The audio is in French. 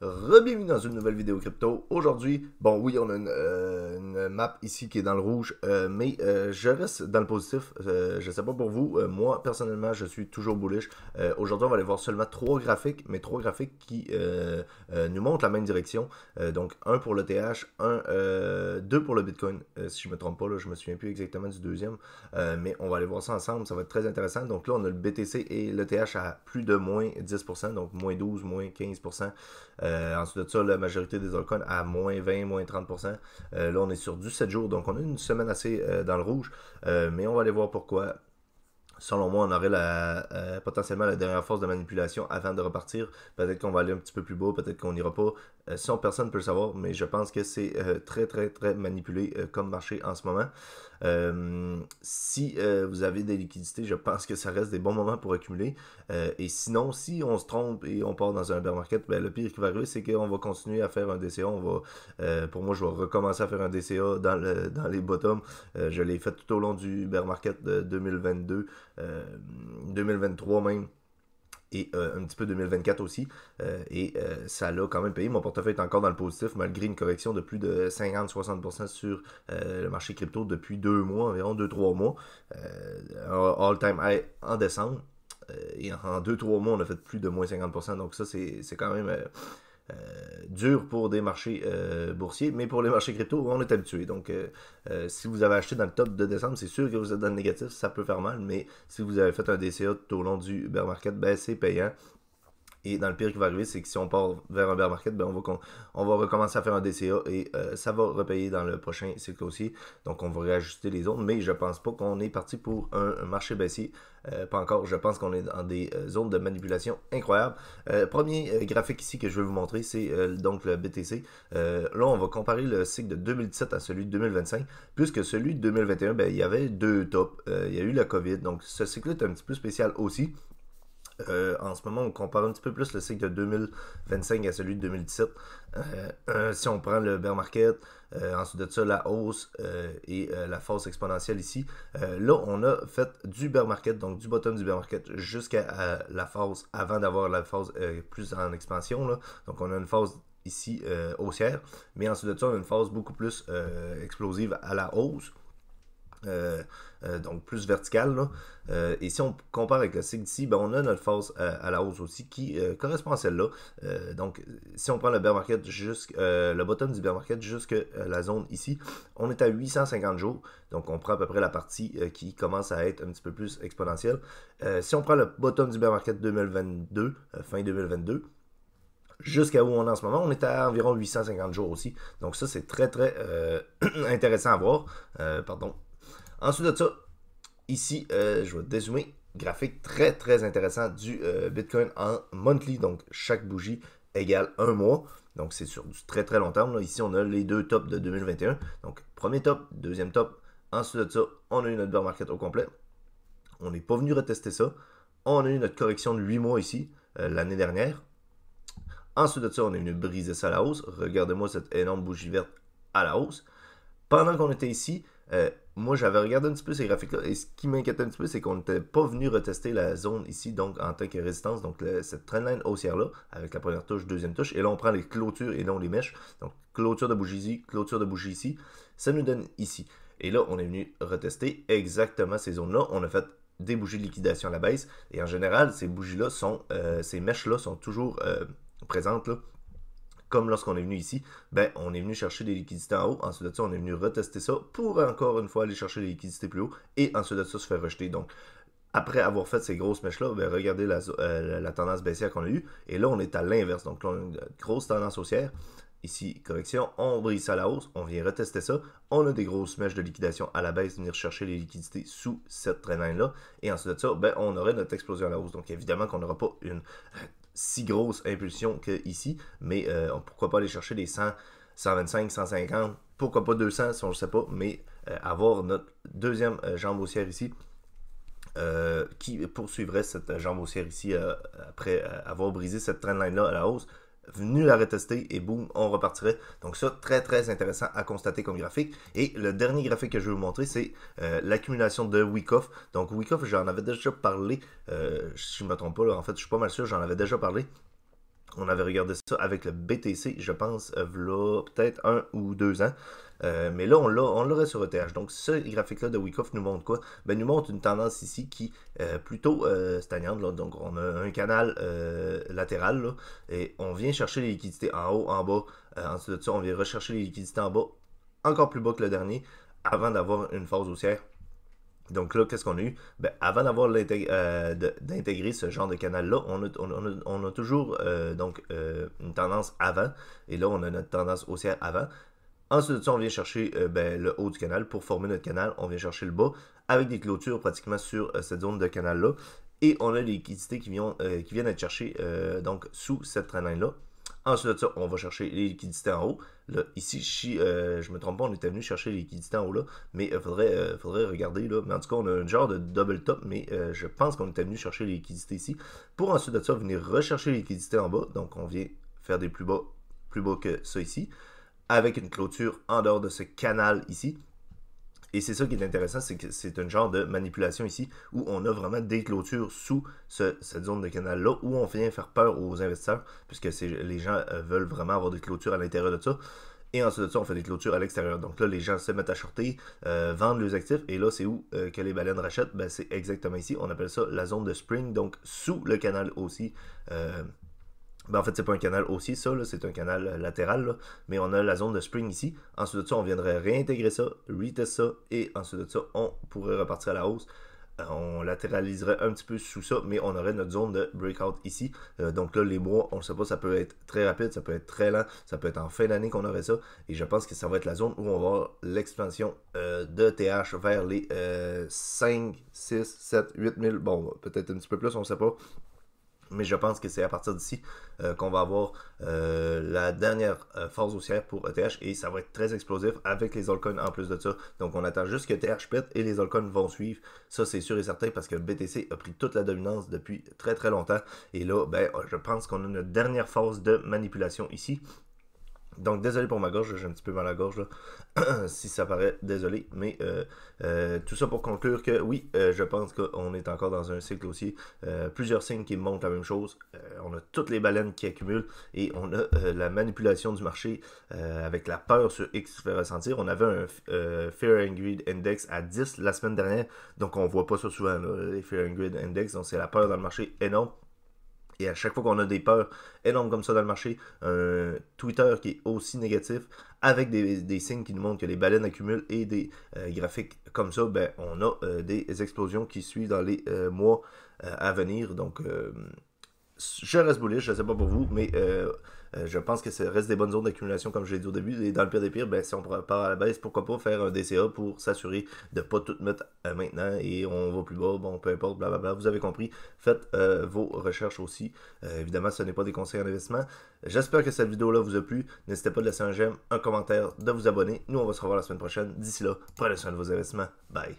Re-bienvenue dans une nouvelle vidéo crypto. Aujourd'hui, bon oui, on a une map ici qui est dans le rouge, mais je reste dans le positif. Je sais pas pour vous, moi personnellement, je suis toujours bullish. Aujourd'hui, on va aller voir seulement trois graphiques, mais trois graphiques qui nous montrent la même direction. Donc un pour le TH, deux pour le Bitcoin, si je me trompe pas, là, je me souviens plus exactement du deuxième, mais on va aller voir ça ensemble, ça va être très intéressant. Donc là, on a le BTC et le TH à plus de moins 10%, donc moins 12, moins 15%. Ensuite de ça, la majorité des altcoins à moins 20, moins 30%. Là, on est sur du 7 jours, donc on a une semaine assez dans le rouge. Mais on va aller voir pourquoi. Selon moi, on aurait potentiellement la dernière phase de manipulation avant de repartir. Peut-être qu'on va aller un petit peu plus bas, peut-être qu'on n'ira pas. Sans personne ne peut le savoir, mais je pense que c'est très, très, très manipulé comme marché en ce moment. Si vous avez des liquidités, je pense que ça reste des bons moments pour accumuler. Et sinon, si on se trompe et on part dans un bear market, ben, le pire qui va arriver, c'est qu'on va continuer à faire un DCA. Pour moi, je vais recommencer à faire un DCA dans les bottoms. Je l'ai fait tout au long du bear market de 2022, 2023 même et un petit peu 2024 aussi. Ça l'a quand même payé. Mon portefeuille est encore dans le positif malgré une correction de plus de 50-60% sur le marché crypto depuis 2 mois, environ 2-3 mois. All-time high en décembre. Et en 2-3 mois, on a fait plus de moins 50%. Donc ça, c'est quand même dur pour des marchés boursiers, mais pour les marchés crypto, on est habitué. Donc, si vous avez acheté dans le top de décembre, c'est sûr que vous êtes dans le négatif, ça peut faire mal, mais si vous avez fait un DCA tout au long du bear market, ben c'est payant. Et dans le pire qui va arriver, c'est que si on part vers un bear market, ben on va recommencer à faire un DCA et ça va repayer dans le prochain cycle aussi. Donc on va réajuster les zones, mais je pense pas qu'on est parti pour un marché baissier. Pas encore, je pense qu'on est dans des zones de manipulation incroyables. Premier graphique ici que je vais vous montrer, c'est donc le BTC. Là, on va comparer le cycle de 2017 à celui de 2025, puisque celui de 2021, ben, il y avait deux tops. Il y a eu la COVID, donc ce cycle-là est un petit peu spécial aussi. En ce moment, on compare un petit peu plus le cycle de 2025 à celui de 2017. Si on prend le bear market, ensuite de ça, la hausse et la phase exponentielle ici, là, on a fait du bear market, donc du bottom du bear market jusqu'à la phase avant d'avoir la phase plus en expansion. Là. Donc, on a une phase ici haussière, mais ensuite de ça, on a une phase beaucoup plus explosive à la hausse. Donc plus verticale là. Et si on compare avec le cycle d'ici, ben on a notre phase à la hausse aussi qui correspond à celle-là. Donc si on prend le bear market le bottom du bear market jusqu'à la zone ici, on est à 850 jours. Donc on prend à peu près la partie qui commence à être un petit peu plus exponentielle. Si on prend le bottom du bear market 2022, fin 2022, jusqu'à où on est en ce moment, on est à environ 850 jours aussi. Donc ça, c'est très, très intéressant à voir. Pardon. Ensuite de ça, ici, je vais dézoomer. Graphique très très intéressant du Bitcoin en monthly. Donc chaque bougie égale un mois. Donc c'est sur du très très long terme. Là. Ici, on a les deux tops de 2021. Donc premier top, deuxième top. Ensuite de ça, on a eu notre bear market au complet. On n'est pas venu retester ça. On a eu notre correction de 8 mois ici, l'année dernière. Ensuite de ça, on est venu briser ça à la hausse. Regardez-moi cette énorme bougie verte à la hausse. Pendant qu'on était ici, moi j'avais regardé un petit peu ces graphiques-là et ce qui m'inquiétait un petit peu, c'est qu'on n'était pas venu retester la zone ici, donc en tant que résistance, donc cette trendline haussière-là, avec la première touche, deuxième touche, et là on prend les clôtures et non les mèches. Donc clôture de bougie ici, clôture de bougie ici, ça nous donne ici. Et là, on est venu retester exactement ces zones-là. On a fait des bougies de liquidation à la baisse, et en général, ces bougies-là ces mèches-là sont toujours présentes là. Comme lorsqu'on est venu ici, ben, on est venu chercher des liquidités en haut. Ensuite de ça, on est venu retester ça pour encore une fois aller chercher des liquidités plus haut. Et ensuite de ça, se faire rejeter. Donc, après avoir fait ces grosses mèches-là, ben, regardez la tendance baissière qu'on a eue. Et là, on est à l'inverse. Donc, là, on a une grosse tendance haussière. Ici, correction, on brise ça à la hausse, on vient retester ça. On a des grosses mèches de liquidation à la baisse, venir chercher les liquidités sous cette trendline-là. Et ensuite de ça, ben, on aurait notre explosion à la hausse. Donc, évidemment qu'on n'aura pas une si grosse impulsion qu'ici, mais pourquoi pas aller chercher les 100, 125, 150, pourquoi pas 200 si on ne le sait pas, mais avoir notre deuxième jambe haussière ici, qui poursuivrait cette jambe haussière ici après avoir brisé cette trendline-là à la hausse, venu la retester et boum, on repartirait. Donc ça, très très intéressant à constater comme graphique. Et le dernier graphique que je vais vous montrer, c'est l'accumulation de Wyckoff. Donc Wyckoff, j'en avais déjà parlé, si je ne me trompe pas, là, en fait, je suis pas mal sûr, j'en avais déjà parlé. On avait regardé ça avec le BTC, je pense, v'là peut-être 1 ou 2 ans. Mais là, on l'aurait sur ETH. Donc, ce graphique-là de Wyckoff nous montre quoi? Ben, nous montre une tendance ici qui est plutôt stagnante. Là. Donc, on a un canal latéral là, et on vient chercher les liquidités en haut, en bas. Ensuite de ça, on vient rechercher les liquidités en bas, encore plus bas que le dernier, avant d'avoir une phase haussière. Donc là, qu'est-ce qu'on a eu? Ben, avant d'avoir d'intégrer ce genre de canal-là, on a toujours une tendance avant. Et là, on a notre tendance haussière avant. Ensuite de ça, on vient chercher le haut du canal pour former notre canal. On vient chercher le bas avec des clôtures pratiquement sur cette zone de canal-là. Et on a les liquidités qui viennent être cherchées donc sous cette trendline-là. Ensuite de ça, on va chercher les liquidités en haut. Là, ici, si je me trompe pas, on était venu chercher les liquidités en haut là, mais il faudrait regarder là. Mais en tout cas, on a un genre de double top, mais je pense qu'on était venu chercher les liquidités ici. Pour ensuite de ça, venir rechercher les liquidités en bas. Donc, on vient faire des plus bas que ça ici, avec une clôture en dehors de ce canal ici. Et c'est ça qui est intéressant, c'est que c'est un genre de manipulation ici où on a vraiment des clôtures sous cette zone de canal-là où on vient faire peur aux investisseurs puisque les gens veulent vraiment avoir des clôtures à l'intérieur de ça. Et ensuite de ça, on fait des clôtures à l'extérieur. Donc là, les gens se mettent à shorter, vendent leurs actifs. Et là, c'est où que les baleines rachètent? Ben, c'est exactement ici. On appelle ça la zone de spring, donc sous le canal aussi. Ben en fait, c'est pas un canal haussier, ça, c'est un canal latéral, là, mais on a la zone de spring ici. Ensuite de ça, on viendrait réintégrer ça, retest ça, et ensuite de ça, on pourrait repartir à la hausse. On latéraliserait un petit peu sous ça, mais on aurait notre zone de breakout ici. Donc là, les mois, on ne sait pas, ça peut être très rapide, ça peut être très lent, ça peut être en fin d'année qu'on aurait ça. Et je pense que ça va être la zone où on va avoir l'expansion de TH vers les 5, 6, 7, 8 000. Bon, peut-être un petit peu plus, on ne sait pas. Mais je pense que c'est à partir d'ici qu'on va avoir la dernière phase haussière pour ETH et ça va être très explosif avec les altcoins en plus de ça. Donc on attend juste que ETH pète et les altcoins vont suivre. Ça c'est sûr et certain parce que le BTC a pris toute la dominance depuis très très longtemps. Et là, ben, je pense qu'on a une dernière phase de manipulation ici. Donc désolé pour ma gorge, j'ai un petit peu mal à la gorge là, si ça paraît, désolé, mais tout ça pour conclure que oui, je pense qu'on est encore dans un cycle haussier, plusieurs signes qui montrent la même chose, on a toutes les baleines qui accumulent et on a la manipulation du marché avec la peur sur X qui se fait ressentir. On avait un Fear and Greed Index à 10 la semaine dernière, donc on voit pas ça souvent, là, les Fear and Greed Index, donc c'est la peur dans le marché énorme. Et à chaque fois qu'on a des peurs énormes comme ça dans le marché, un Twitter qui est aussi négatif, avec des signes qui nous montrent que les baleines accumulent et des graphiques comme ça, ben, on a des explosions qui suivent dans les mois à venir. Donc, je reste bullish, je ne sais pas pour vous, mais je pense que ça reste des bonnes zones d'accumulation comme je l'ai dit au début. Et dans le pire des pires, ben, si on part à la baisse, pourquoi pas faire un DCA pour s'assurer de ne pas tout mettre maintenant et on va plus bas, bon peu importe, blablabla, vous avez compris. Faites vos recherches aussi. Évidemment, ce n'est pas des conseils en investissement. J'espère que cette vidéo-là vous a plu. N'hésitez pas de laisser un j'aime, un commentaire, de vous abonner. Nous, on va se revoir la semaine prochaine. D'ici là, prenez soin de vos investissements. Bye.